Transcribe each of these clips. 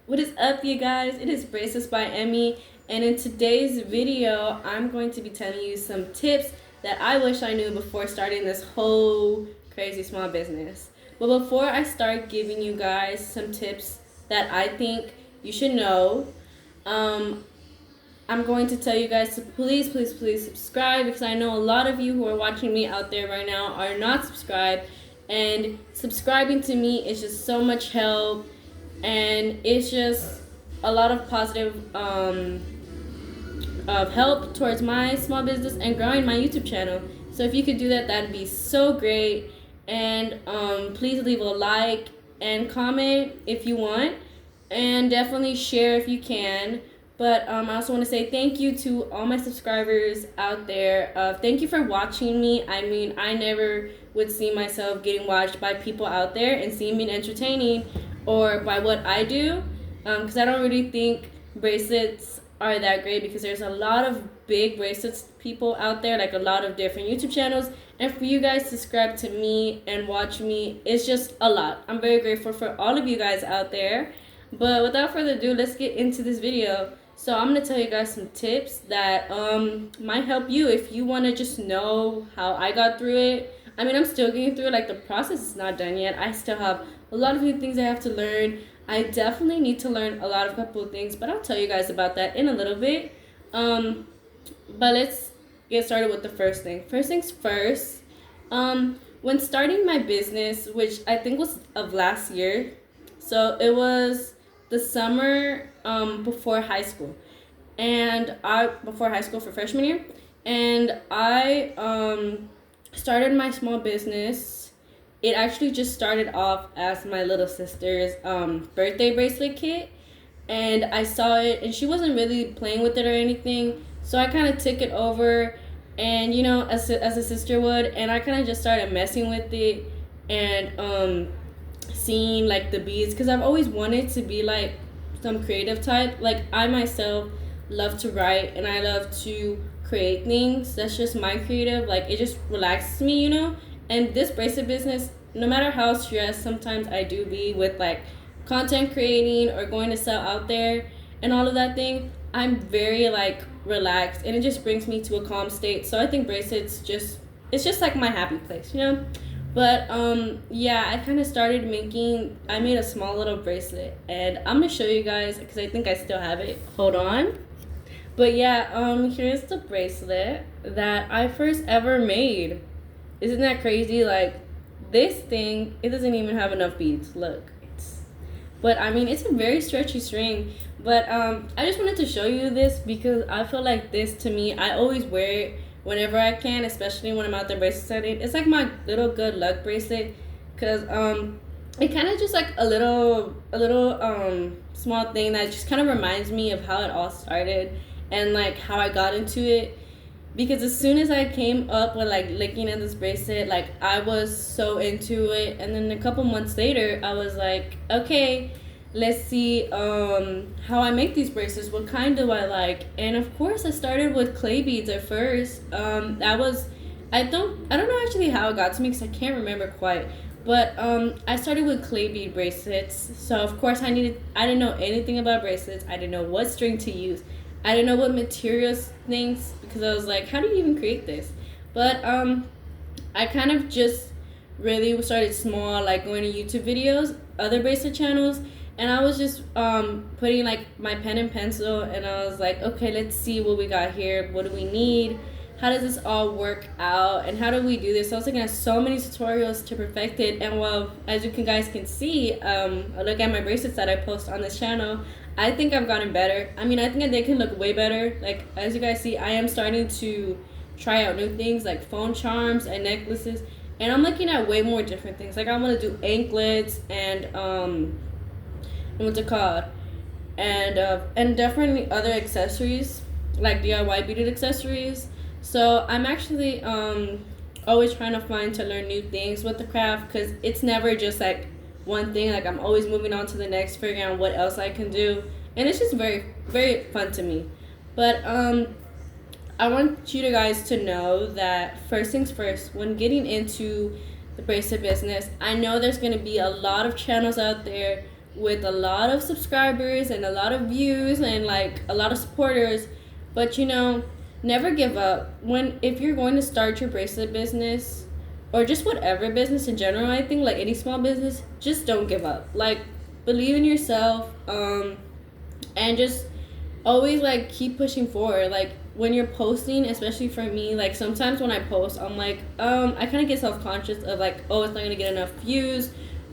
What is up, you guys? It is Bracelets by Emmy, and in today's video, I'm going to be telling you some tips that I wish I knew before starting this whole crazy small business. But before I start giving you guys some tips that I think you should know, um, I'm going to tell you guys to please subscribe, because I know a lot of you who are watching me out there right now are not subscribed, and subscribing to me is just so much help, and it's just a lot of positive of help towards my small business and growing my YouTube channel. So if you could do that, that'd be so great. And please leave a like and comment if you want, and definitely share if you can. But I also want to say thank you to all my subscribers out there. Thank you for watching me. I mean, I never would see myself getting watched by people out there and seeing me entertaining, or by what I do, because I don't really think bracelets are that great, because there's a lot of big bracelets people out there, like a lot of different YouTube channels. And for you guys to subscribe to me and watch me, it's just a lot. I'm very grateful for all of you guys out there. But without further ado, let's get into this video. So I'm going to tell you guys some tips that might help you if you want to just know how I got through it. I mean, I'm still getting through it. Like, the process is not done yet. I still have a lot of new things I have to learn. I definitely need to learn a lot of couple of things, but I'll tell you guys about that in a little bit. But let's get started with the first thing. First things first, when starting my business, which I think was of last year, so it was the summer before high school, and before high school for freshman year, and I started my small business. It actually just started off as my little sister's birthday bracelet kit, and I saw it, and she wasn't really playing with it or anything, so I kind of took it over, and as a sister would, and I kind of just started messing with it, and seeing like the beads, because I've always wanted to be like some creative type. Like, I myself love to write, and I love to create things. That's just my creative, like, it just relaxes me. And this bracelet business, no matter how stressed sometimes I do be with like content creating or going to sell out there and all of that thing, I'm very like relaxed, and it just brings me to a calm state. So I think bracelets it's just like my happy place. But yeah, I kind of started I made a small little bracelet, and I'm gonna show you guys, because I think I still have it. Hold on. But yeah, here's the bracelet that I first ever made. Isn't that crazy? Like, this thing, it doesn't even have enough beads. Look, but I mean, it's a very stretchy string. But I just wanted to show you this, because I feel like this, to me, I always wear it whenever I can, especially when I'm out there bracelet setting. It's like my little good luck bracelet, because it kind of just like a little small thing that just kind of reminds me of how it all started, and like how I got into it. Because as soon as I came up with like looking at this bracelet, like, I was so into it. And then a couple months later, I was like, okay, let's see how I make these bracelets. What kind do I like? And of course, I started with clay beads at first. That was, I don't know actually how it got to me, because I can't remember quite. But I started with clay bead bracelets. So of course I didn't know anything about bracelets. I didn't know what string to use. I didn't know what materials things, because I was like, how do you even create this? But I kind of just really started small, like going to YouTube videos, other bracelet channels, and I was just putting like my pen and pencil, and I was like, okay, let's see what we got here. What do we need? How does this all work out? And how do we do this? So I was looking at so many tutorials to perfect it. And well, as you guys can see, I look at my bracelets that I post on this channel. I think I've gotten better. I mean, I think that they can look way better. Like, as you guys see, I am starting to try out new things like phone charms and necklaces. And I'm looking at way more different things. Like, I want to do anklets and what's it called? And definitely other accessories, like DIY beaded accessories. So I'm actually always trying to learn new things with the craft, because it's never just like one thing. Like, I'm always moving on to the next, figuring out what else I can do, and it's just very, very fun to me. But I want you guys to know that first things first, when getting into the bracelet business, I know there's going to be a lot of channels out there with a lot of subscribers and a lot of views and like a lot of supporters. But never give up. If you're going to start your bracelet business or just whatever business in general, I think like any small business, just don't give up. Like, believe in yourself, and just always like keep pushing forward. Like when you're posting, especially for me, like sometimes when I post, I'm like, I kind of get self-conscious of like, oh, it's not gonna get enough views.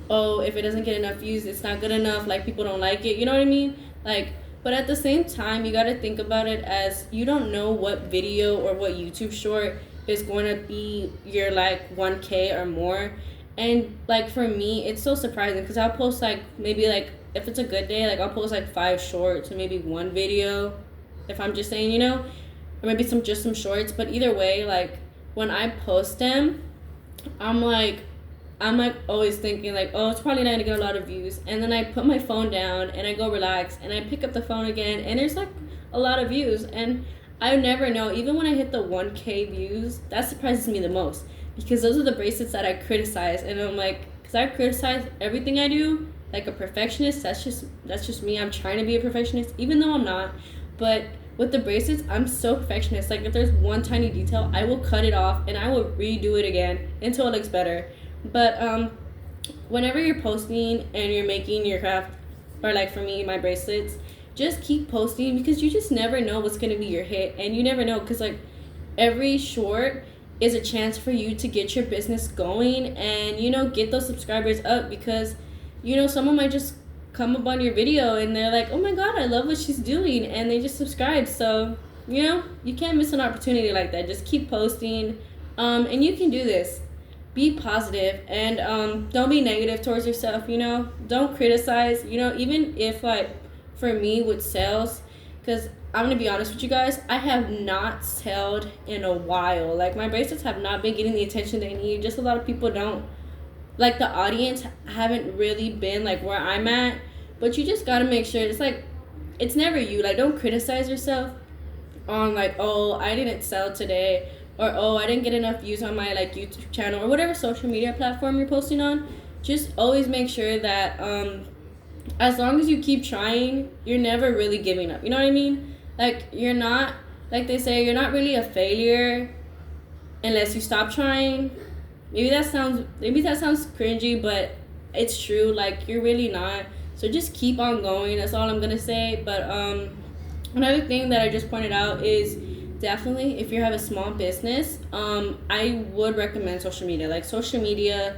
Oh, if it doesn't get enough views, it's not good enough. Like, people don't like it. You know what I mean? Like, but at the same time, you gotta think about it as you don't know what video or what YouTube short is going to be your like 1K or more. And like for me, it's so surprising because I'll post like maybe like if it's a good day, like I'll post like 5 shorts or maybe 1 video, if I'm just saying, or maybe some shorts. But either way, like when I post them, I'm like always thinking like, oh, it's probably not gonna get a lot of views. And then I put my phone down and I go relax and I pick up the phone again and there's like a lot of views. And I never know, even when I hit the 1K views, that surprises me the most because those are the bracelets that I criticize. And I'm like, because I criticize everything I do like a perfectionist. That's just me. I'm trying to be a perfectionist even though I'm not. But with the bracelets, I'm so perfectionist. Like if there's one tiny detail, I will cut it off and I will redo it again until it looks better. But whenever you're posting and you're making your craft, or like for me, my bracelets, just keep posting because you just never know what's going to be your hit. And you never know because like every short is a chance for you to get your business going and get those subscribers up because someone might just come up on your video and they're like, oh my god, I love what she's doing, and they just subscribe. So you can't miss an opportunity like that. Just keep posting, and you can do this. Be positive and don't be negative towards yourself. Don't criticize. Even if like for me with sales, because I'm gonna be honest with you guys, I have not sold in a while. Like my bracelets have not been getting the attention they need. Just a lot of people don't like, the audience haven't really been like where I'm at. But you just gotta make sure it's like it's never you. Like, don't criticize yourself on like, oh, I didn't sell today, or oh, I didn't get enough views on my like YouTube channel or whatever social media platform you're posting on. Just always make sure that as long as you keep trying, you're never really giving up. You know what I mean? Like, you're not, like they say, you're not really a failure unless you stop trying. Maybe that sounds cringy, but it's true. Like, you're really not. So just keep on going. That's all I'm gonna say. But another thing that I just pointed out is definitely if you have a small business, I would recommend social media. Like, social media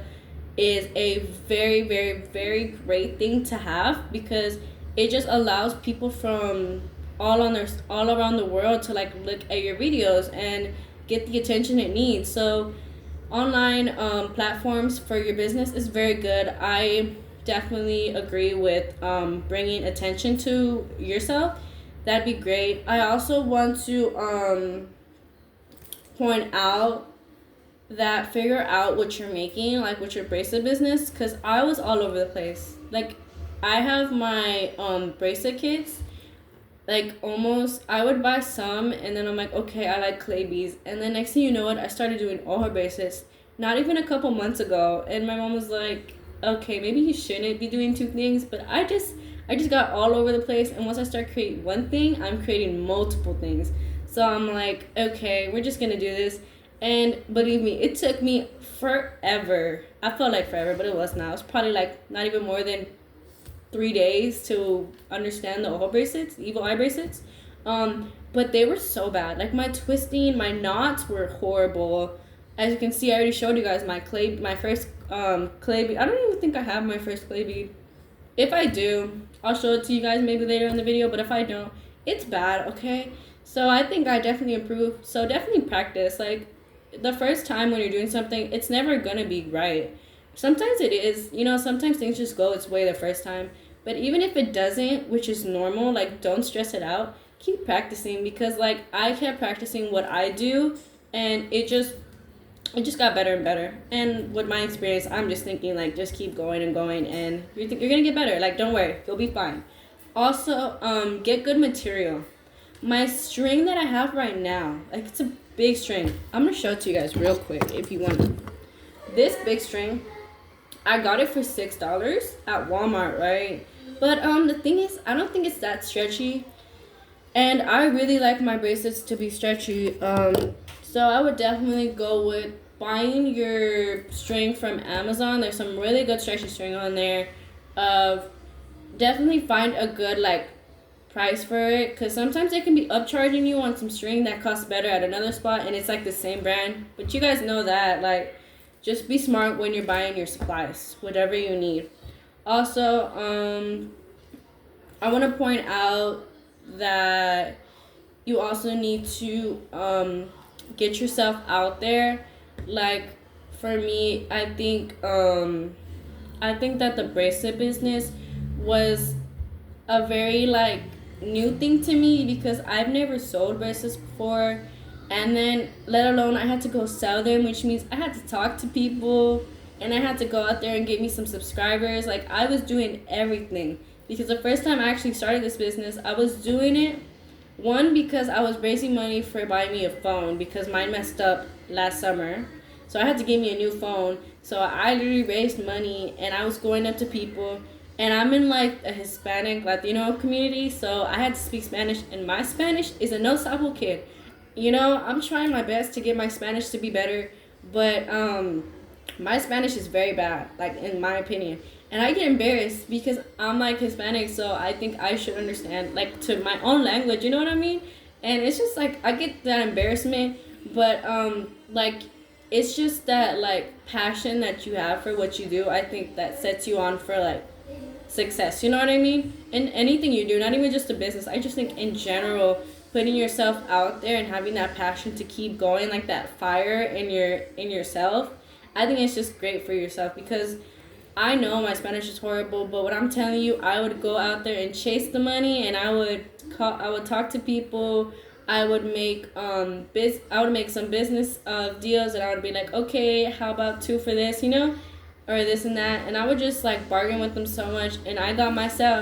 is a very, very, very great thing to have because it just allows people from all around the world to like look at your videos and get the attention it needs. So online platforms for your business is very good. I definitely agree with bringing attention to yourself. That'd be great. I also want to point out that figure out what you're making, like with your bracelet business, because I was all over the place. Like, I have my bracelet kits, like almost, I would buy some and then I'm like, okay, I like clay beads, and then next thing you know it, I started doing all her bracelets not even a couple months ago, and my mom was like, okay, maybe you shouldn't be doing 2 things, but I just got all over the place, and once I start creating one thing, I'm creating multiple things. So I'm like, okay, we're just gonna do this. And believe me, it took me forever. I felt like forever, but it was not. It was probably like not even more than 3 days to understand the oil bracelets, the evil eye bracelets. But they were so bad. Like, my twisting, my knots were horrible. As you can see, I already showed you guys my first clay bead. I don't even think I have my first clay bead. If I do, I'll show it to you guys maybe later in the video, but if I don't, it's bad, okay? So I think I definitely improved. So definitely practice. Like, the first time when you're doing something, it's never gonna be right. Sometimes it is, sometimes things just go its way the first time. But even if it doesn't, which is normal, like, don't stress it out. Keep practicing, because like I kept practicing what I do, and it just got better and better. And with my experience, I'm just thinking like, just keep going and going, and you're gonna get better. Like, don't worry, you'll be fine. Also, get good material. My string that I have right now, like, it's a big string. I'm gonna show it to you guys real quick if you want. This big string, I got it for $6 at Walmart, right? But the thing is, I don't think it's that stretchy, and I really like my bracelets to be stretchy. So I would definitely go with buying your string from Amazon. There's some really good stretchy string on there. Uh, Definitely find a good like price for it, because sometimes they can be upcharging you on some string that costs better at another spot, and it's like the same brand. But you guys know that, like, just be smart when you're buying your supplies, whatever you need. Also, I want to point out that you also need to get yourself out there. Like, for me, I think that the bracelet business was a very like new thing to me, because I've never sold bracelets before, and then let alone I had to go sell them, which means I had to talk to people, and I had to go out there and get me some subscribers. Like, I was doing everything, because the first time I actually started this business, I was doing it one because I was raising money for buying me a phone, because mine messed up last summer. So I had to get me a new phone. So I literally raised money, and I was going up to people, and I'm in like a Hispanic Latino community, so I had to speak Spanish, and my Spanish is a no sabo kid. I'm trying my best to get my Spanish to be better, but my Spanish is very bad, like, in my opinion. And I get embarrassed because I'm like Hispanic, so I think I should understand, like, to my own language, you know what I mean? And it's just like I get that embarrassment, but like, it's just that like passion that you have for what you do. I think that sets you on for like success. You know what I mean? In anything you do, not even just a business. I just think in general, putting yourself out there and having that passion to keep going, like that fire in yourself, I think it's just great for yourself, because I know my Spanish is horrible, but what I'm telling you, I would go out there and chase the money, and I would talk to people. I would make I would make some business deals, and I would be like, okay, how about two for this, or this and that, and I would just like bargain with them so much, and I got my sale,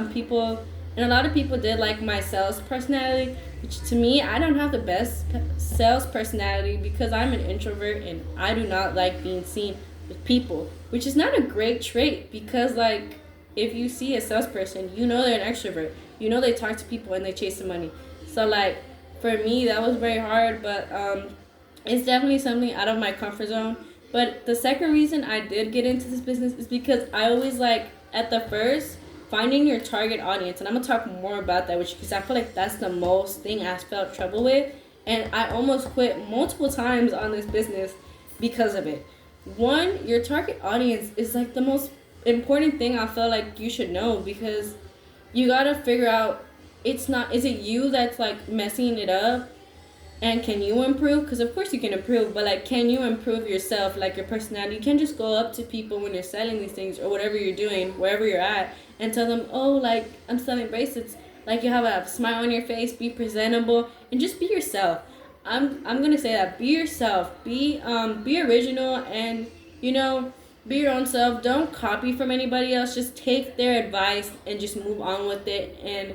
and a lot of people did like my sales personality, which to me, I don't have the best sales personality, because I'm an introvert and I do not like being seen with people, which is not a great trait, because like, if you see a salesperson, they're an extrovert, they talk to people and they chase the money. So like, for me, that was very hard, but it's definitely something out of my comfort zone. But the second reason I did get into this business is because I always like, at the first, finding your target audience, and I'm gonna talk more about that, because I feel like that's the most thing I felt trouble with, and I almost quit multiple times on this business because of it. One, your target audience is like the most important thing I feel like you should know, because you gotta figure out, is it you that's like messing it up, and can you improve? Because of course you can improve, but like, can you improve yourself, like your personality? You can't just go up to people when you're selling these things or whatever you're doing, wherever you're at, and tell them, oh, like, I'm selling bracelets. Like, you have a smile on your face, be presentable, and just be yourself. I'm gonna say that, be yourself, be original, and be your own self. Don't copy from anybody else. Just take their advice and just move on with it, and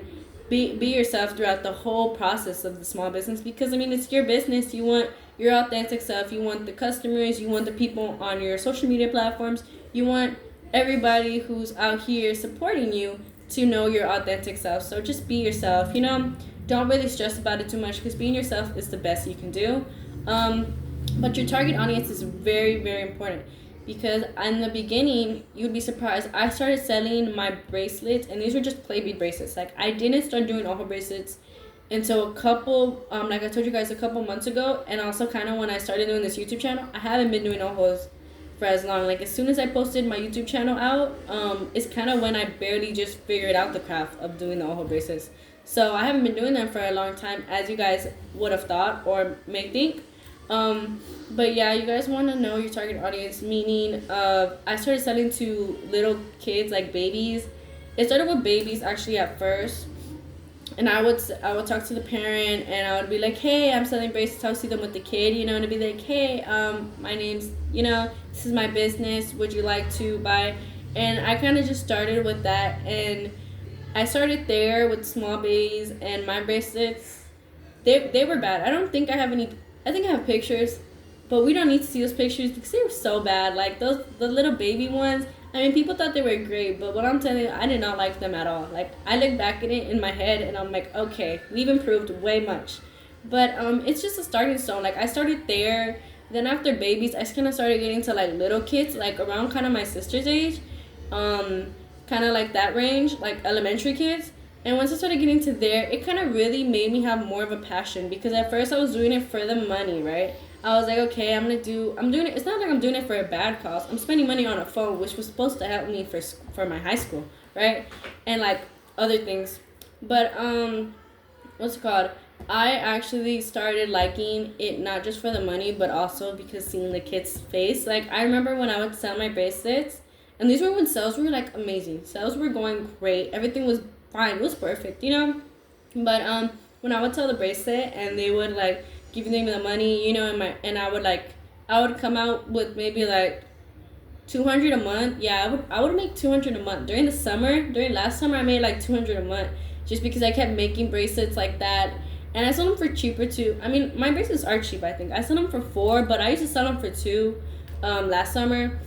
be yourself throughout the whole process of the small business, because I mean, it's your business. You want your authentic self. You want the customers, you want the people on your social media platforms, you want everybody who's out here supporting you to know your authentic self. So just be yourself. Don't really stress about it too much, because being yourself is the best you can do. But your target audience is very, very important, because in the beginning, you'd be surprised. I started selling my bracelets, and these were just play bead bracelets. Like, I didn't start doing ojo bracelets until like I told you guys, a couple months ago, and also kind of when I started doing this YouTube channel. I haven't been doing ojos for as long. Like, as soon as I posted my YouTube channel out, it's kind of when I barely just figured out the craft of doing the ojo bracelets. So I haven't been doing them for a long time, as you guys would have thought or may think. But yeah, you guys want to know your target audience, meaning I started selling to little kids, like babies. It started with babies actually at first, and I would talk to the parent, and I would be like, hey, I'm selling bracelets. I would see them with the kid, and it'd be like, hey, my name's, this is my business. Would you like to buy? And I kind of just started with that, and I started there with small babies, and my bracelets, they were bad. I don't think I have any. I think I have pictures, but we don't need to see those pictures because they were so bad. Like, the little baby ones, I mean, people thought they were great, but what I'm telling you, I did not like them at all. Like, I look back at it in my head and I'm like, okay, we've improved way much. But it's just a starting stone. Like, I started there. Then after babies, I kind of started getting to like little kids, like around kind of my sister's age, kind of like that range, like elementary kids. And once I started getting to there, it kind of really made me have more of a passion because at first I was doing it for the money, right? I was like, okay, I'm doing it. It's not like I'm doing it for a bad cause. I'm spending money on a phone, which was supposed to help me for my high school, right? And like other things. But what's it called? I actually started liking it not just for the money, but also because seeing the kid's face. Like, I remember when I would sell my bracelets, and these were when sales were like amazing. Sales were going great. Everything was fine. It was perfect, you know? But when I would sell the bracelet and they would like give me the money, you know, and I would come out with maybe like 200 a month. Yeah, I would make 200 a month. During last summer I made like 200 a month just because I kept making bracelets like that. And I sold them for cheaper too. I mean, my bracelets are cheap, I think. I sold them for 4, but I used to sell them for 2 last summer,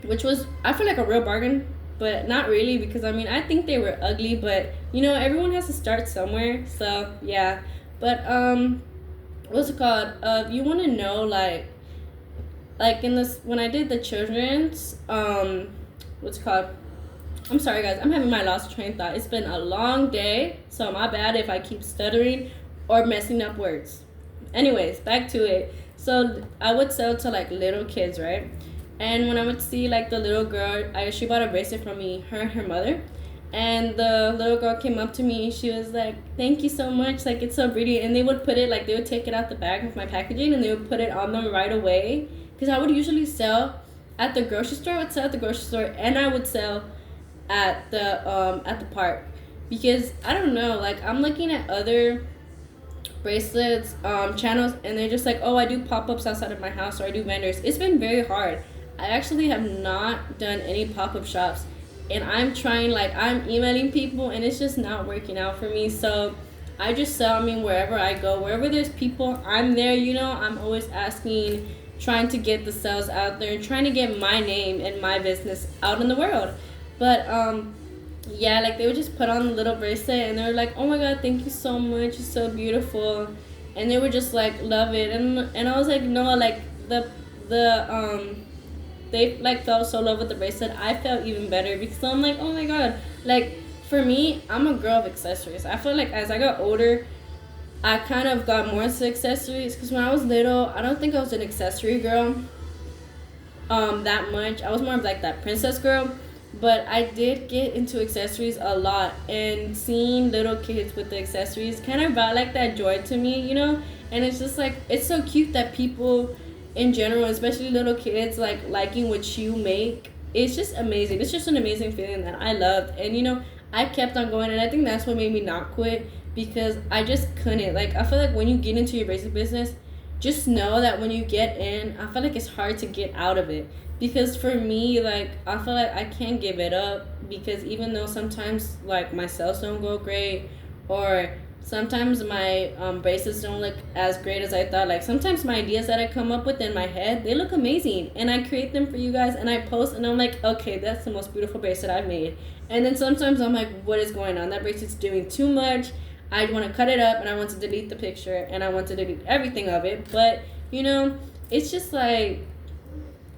which was, I feel like, a real bargain, but not really because, I mean, I think they were ugly, but, you know, everyone has to start somewhere. So, yeah. But, what's it called? You want to know, like in this, when I did the children's, what's it called? I'm sorry, guys. I'm having my lost train of thought. It's been a long day, so my bad if I keep stuttering or messing up words. Anyways, back to it. So I would sell to like little kids, right? And when I would see like the little girl, she bought a bracelet from me, her and her mother. And the little girl came up to me and she was like, "Thank you so much. Like, it's so pretty." And they would they would take it out the bag of my packaging and they would put it on them right away. Because I would usually sell at the grocery store. I would sell at the grocery store and I would sell at the park because I don't know, like I'm looking at other bracelets channels and they're just like, oh, I do pop-ups outside of my house or I do vendors. It's been very hard. I actually have not done any pop-up shops and I'm trying, like I'm emailing people and it's just not working out for me. So I just sell, I mean, wherever I go, wherever there's people, I'm there, you know. I'm always asking, trying to get the sales out there and trying to get my name and my business out in the world. But yeah, like they would just put on the little bracelet and they were like, "Oh my god, thank you so much, it's so beautiful," and they would just like love it. And I was like, no, like the they like fell so in love with the bracelet. I felt even better because I'm like, oh my god, like for me, I'm a girl of accessories. I feel like as I got older, I kind of got more into accessories because when I was little, I don't think I was an accessory girl that much. I was more of like that princess girl. But I did get into accessories a lot, and seeing little kids with the accessories kind of brought like that joy to me, you know. And it's just like, it's so cute that people in general, especially little kids, like liking what you make. It's just amazing. It's just an amazing feeling that I loved. And you know, I kept on going, and I think that's what made me not quit because I just couldn't. Like, I feel like when you get into your basic business, just know that when you get in, I feel like it's hard to get out of it. Because for me, like, I feel like I can't give it up because even though sometimes, like, my sales don't go great or sometimes my bracelets don't look as great as I thought. Like, sometimes my ideas that I come up with in my head, they look amazing. And I create them for you guys and I post and I'm like, okay, that's the most beautiful bracelet I've made. And then sometimes I'm like, what is going on? That bracelet's doing too much. I want to cut it up and I want to delete the picture and I want to delete everything of it. But, you know, it's just like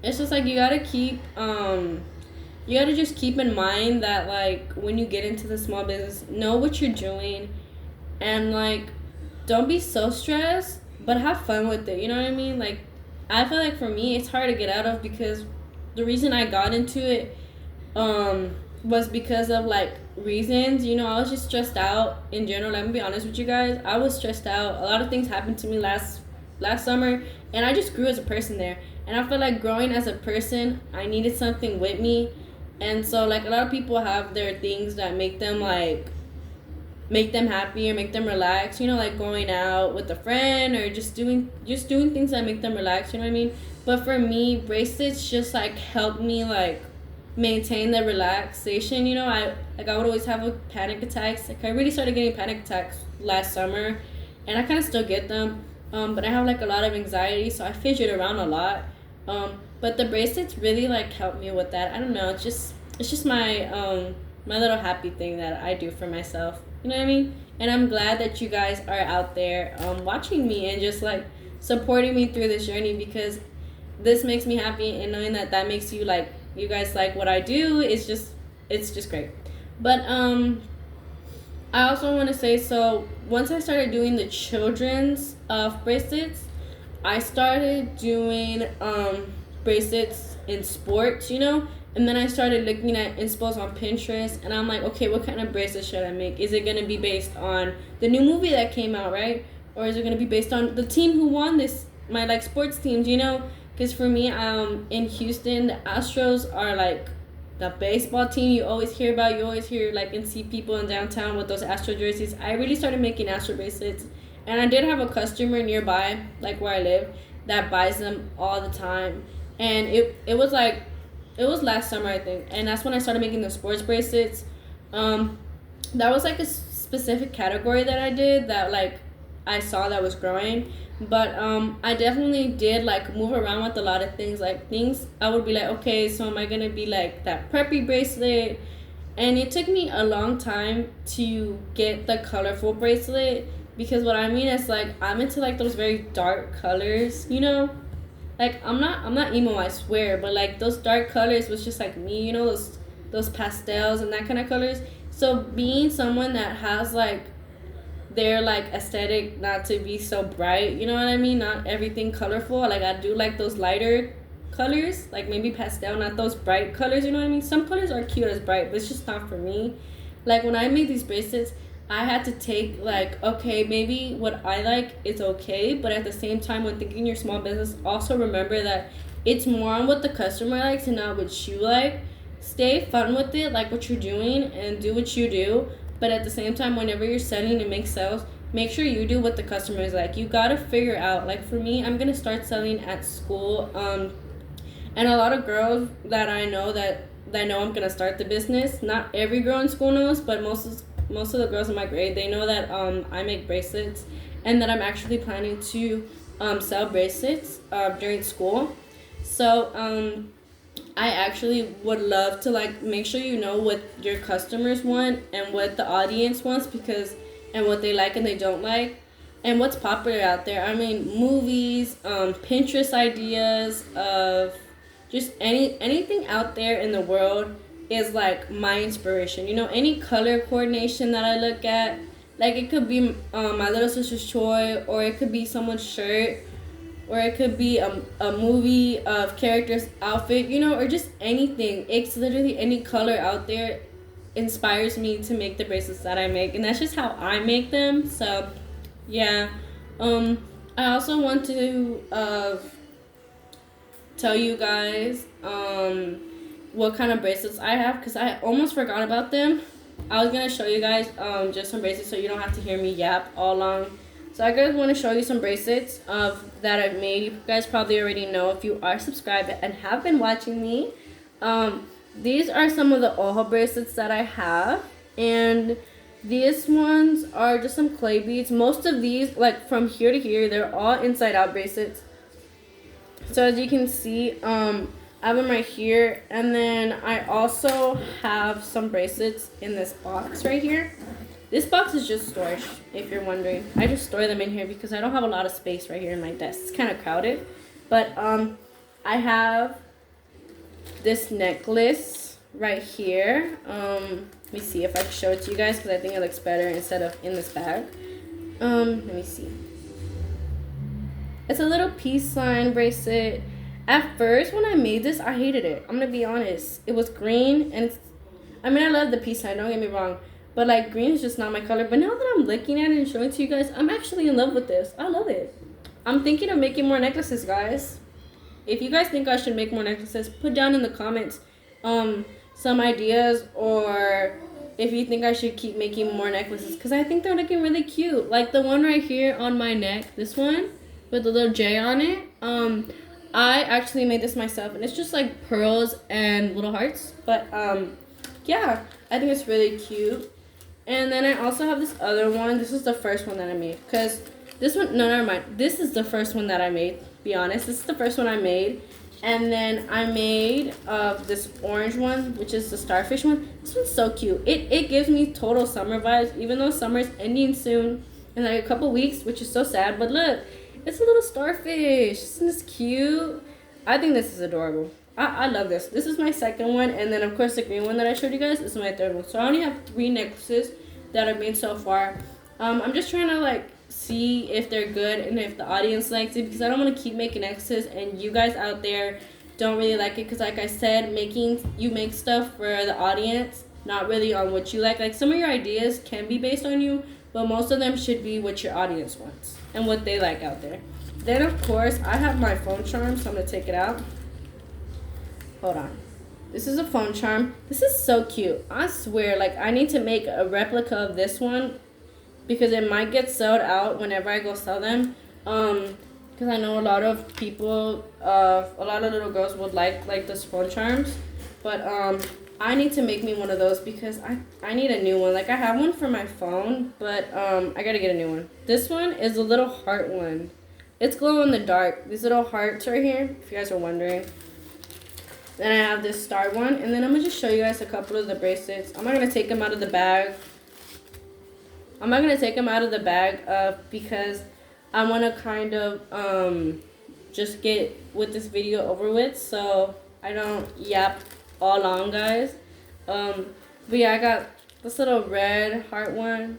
you gotta keep you gotta just keep in mind that like when you get into the small business, know what you're doing and like don't be so stressed but have fun with it, you know what I mean? Like I feel like for me it's hard to get out of because the reason I got into it was because of like reasons, you know. I was just stressed out in general. Let me be honest with you guys, I was stressed out. A lot of things happened to me last summer and I just grew as a person there. And I feel like growing as a person, I needed something with me. And so, like, a lot of people have their things that make them happy or make them relax. You know, like going out with a friend or just doing things that make them relax. You know what I mean? But for me, bracelets just, like, helped me, like, maintain the relaxation. You know, I would always have panic attacks. Like, I really started getting panic attacks last summer. And I kind of still get them. But I have like a lot of anxiety, so I fidget around a lot. But the bracelets really like help me with that. I don't know. It's just my my little happy thing that I do for myself. You know what I mean? And I'm glad that you guys are out there watching me and just like supporting me through this journey, because this makes me happy, and knowing that that makes you like, you guys like what I do is just, it's just great. But I also want to say, so once I started doing the children's bracelets, I started doing bracelets in sports, you know, and then I started looking at inspos on Pinterest, and I'm like, okay, what kind of bracelet should I make? Is it gonna be based on the new movie that came out, right? Or is it gonna be based on the team who won this, my like sports teams, you know? Because for me, in Houston, the Astros are like the baseball team you always hear about. You always hear like and see people in downtown with those Astro jerseys. I really started making Astro bracelets, and I did have a customer nearby, like where I live, that buys them all the time. And it was like, it was last summer, I think, and that's when I started making the sports bracelets. That was like a specific category that I did that like I saw that was growing. But I definitely did like move around with a lot of things. Like things I would be like, okay, so am I gonna be like that preppy bracelet? And it took me a long time to get the colorful bracelet, because what I mean is like I'm into like those very dark colors, you know? Like I'm not emo, I swear, but like those dark colors was just like me, you know, those pastels and that kind of colors. So being someone that has like their like aesthetic not to be so bright, you know what I mean? Not everything colorful. Like I do like those lighter colors, like maybe pastel, not those bright colors, you know what I mean? Some colors are cute as bright, but it's just not for me. Like when I made these bracelets, I had to take like, okay, maybe what I like is okay, but at the same time, when thinking your small business, also remember that it's more on what the customer likes and not what you like. Stay fun with it, like what you're doing, and do what you do. But at the same time, whenever you're selling and make sales, make sure you do what the customer is like. You gotta figure out, like for me, I'm gonna start selling at school. And a lot of girls that I know that know I'm gonna start the business. Not every girl in school knows, but most of the girls in my grade, they know that I make bracelets, and that I'm actually planning to sell bracelets during school. So I actually would love to like make sure you know what your customers want and what the audience wants, because and what they like and they don't like, and what's popular out there. I mean, movies, Pinterest ideas of just anything out there in the world is like my inspiration. You know, any color coordination that I look at, like it could be my little sister's toy, or it could be someone's shirt, or it could be a movie of character's outfit, you know, or just anything. It's literally any color out there inspires me to make the bracelets that I make, and that's just how I make them. So yeah, I also want to tell you guys what kind of bracelets I have, because I almost forgot about them. I was gonna show you guys just some bracelets so you don't have to hear me yap all long. So I guys want to show you some bracelets that I've made. You guys probably already know if you are subscribed and have been watching me. These are some of the ojo bracelets that I have, and these ones are just some clay beads. Most of these, like from here to here, they're all inside out bracelets. So as you can see, I have them right here, and then I also have some bracelets in this box right here. This box is just storage, if you're wondering. I just store them in here because I don't have a lot of space right here in my desk. It's kind of crowded. But I have this necklace right here. Let me see if I can show it to you guys, because I think it looks better instead of in this bag. Let me see. It's a little peace sign bracelet. At first, when I made this, I hated it. I'm going to be honest. It was green, and I mean, I love the peace sign, don't get me wrong. But like green is just not my color. But now that I'm looking at it and showing it to you guys, I'm actually in love with this. I love it. I'm thinking of making more necklaces, guys. If you guys think I should make more necklaces, put down in the comments some ideas, or if you think I should keep making more necklaces, because I think they're looking really cute. Like the one right here on my neck, this one with the little J on it. I actually made this myself, and it's just like pearls and little hearts. But yeah, I think it's really cute. And then I also have this other one. This is the first one that I made. Because this one, no, never mind. This is the first one that I made, to be honest. This is the first one I made. And then I made this orange one, which is the starfish one. This one's so cute. It gives me total summer vibes, even though summer's ending soon in like a couple weeks, which is so sad. But look, it's a little starfish. Isn't this cute? I think this is adorable. I love this. This is my second one. And then, of course, the green one that I showed you guys is my third one. So I only have 3 necklaces that I've made so far. I'm just trying to, like, see if they're good and if the audience likes it, because I don't want to keep making necklaces and you guys out there don't really like it, because like I said, you make stuff for the audience, not really on what you like some of your ideas can be based on you, but most of them should be what your audience wants and what they like out there. Then of course I have my phone charm, so I'm gonna take it out. Hold on. This is a phone charm. This is so cute. I swear, like, I need to make a replica of this one because it might get sold out whenever I go sell them. Because I know a lot of people, a lot of little girls would like those phone charms. But I need to make me one of those because I need a new one. Like, I have one for my phone, but I gotta get a new one. This one is a little heart one. It's glow in the dark. These little hearts right here, if you guys are wondering. Then I have this star one, and then I'm gonna just show you guys a couple of the bracelets. I'm not gonna take them out of the bag. Because I want to kind of just get with this video over with, so I don't yap all long, guys. But yeah, I got this little red heart one.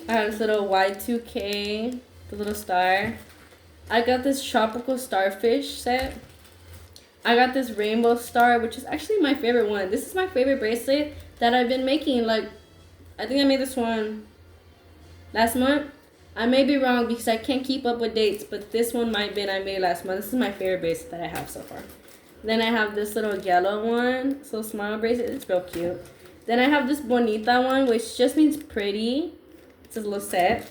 I have this little Y2K, the little star. I got this tropical starfish set. I got this rainbow star, which is actually my favorite one. This is my favorite bracelet that I've been making. Like, I think I made this one last month. I may be wrong because I can't keep up with dates, but this one might have been I made last month. This is my favorite bracelet that I have so far. Then I have this little yellow one, so smile bracelet. It's real cute. Then I have this bonita one, which just means pretty. It's a little set.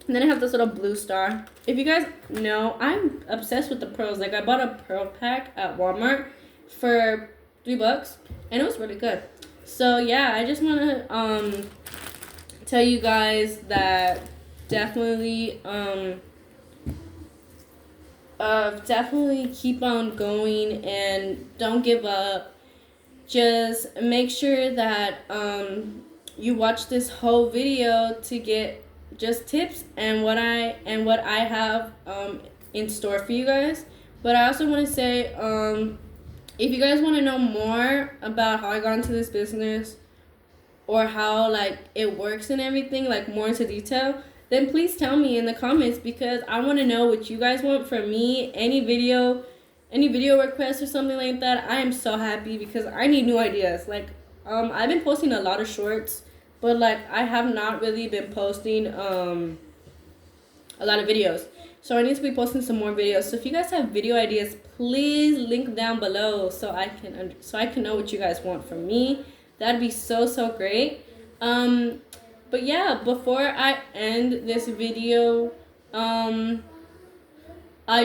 And then I have this little blue star. If you guys know, I'm obsessed with the pearls. Like, I bought a pearl pack at Walmart for $3, and it was really good. So yeah, I just want to tell you guys that definitely keep on going and don't give up. Just make sure that you watch this whole video to get just tips and what I have in store for you guys. But I also want to say, if you guys want to know more about how I got into this business or how like it works and everything, like more into detail, then please tell me in the comments, because I want to know what you guys want from me. Any video requests or something like that, I am so happy because I need new ideas. Like, I've been posting a lot of shorts, but like I have not really been posting a lot of videos. So I need to be posting some more videos. So if you guys have video ideas, please link down below so I can know what you guys want from me. That'd be so great. But yeah, before I end this video, I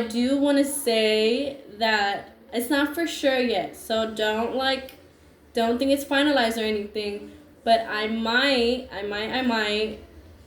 do want to say that it's not for sure yet. So don't think it's finalized or anything. But I might,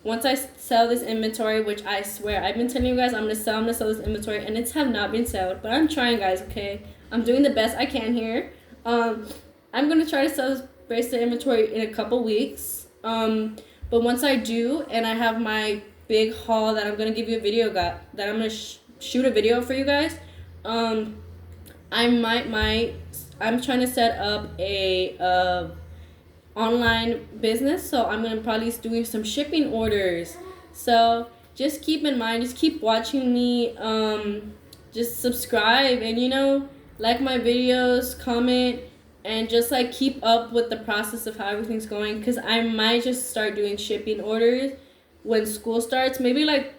once I sell this inventory, which I swear, I've been telling you guys I'm going to sell this inventory, and it's have not been sold. But I'm trying, guys, okay? I'm doing the best I can here. I'm going to try to sell this bracelet inventory in a couple weeks. But once I do, and I have my big haul that I'm going to give you a video, that I'm going to shoot a video for you guys, I'm trying to set up a online business, so I'm gonna probably doing some shipping orders. So just keep in mind, just keep watching me, just subscribe and like my videos, comment, and just like keep up with the process of how everything's going, because I might just start doing shipping orders when school starts, maybe like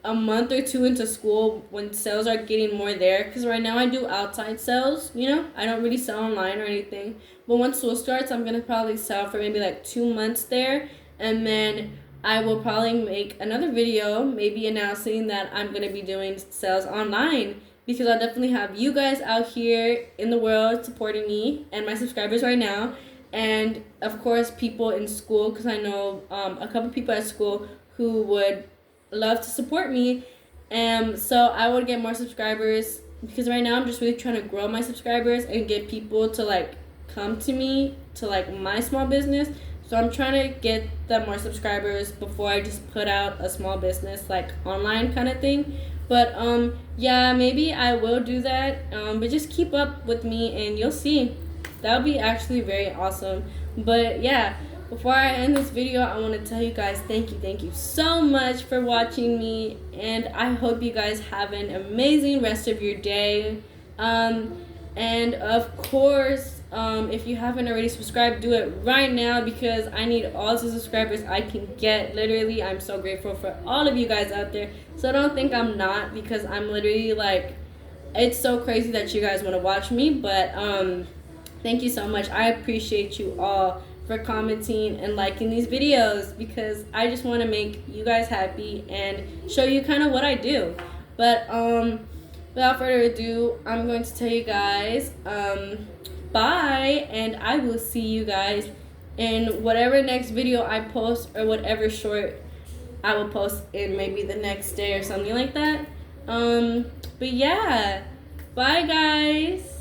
a month or two into school when sales are getting more there, because right now I do outside sales. I don't really sell online or anything, but once school starts, I'm gonna probably sell for maybe like 2 months there, and then I will probably make another video maybe announcing that I'm gonna be doing sales online, because I definitely have you guys out here in the world supporting me and my subscribers right now, and of course people in school, because I know a couple people at school who would love to support me, so I would get more subscribers because right now I'm just really trying to grow my subscribers and get people to like come to me to like my small business. So I'm trying to get them more subscribers before I just put out a small business like online kind of thing. But yeah, maybe I will do that. But just keep up with me and you'll see. That would be actually very awesome. But yeah, before I end this video, I want to tell you guys thank you so much for watching me, and I hope you guys have an amazing rest of your day. And of course, if you haven't already subscribed, do it right now because I need all the subscribers I can get. Literally, I'm so grateful for all of you guys out there. So don't think I'm not, because I'm literally like, it's so crazy that you guys want to watch me. But thank you so much. I appreciate you all for commenting and liking these videos because I just want to make you guys happy and show you kind of what I do. But without further ado, I'm going to tell you guys bye, and I will see you guys in whatever next video I post, or whatever short I will post in maybe the next day or something like that. But yeah, bye guys.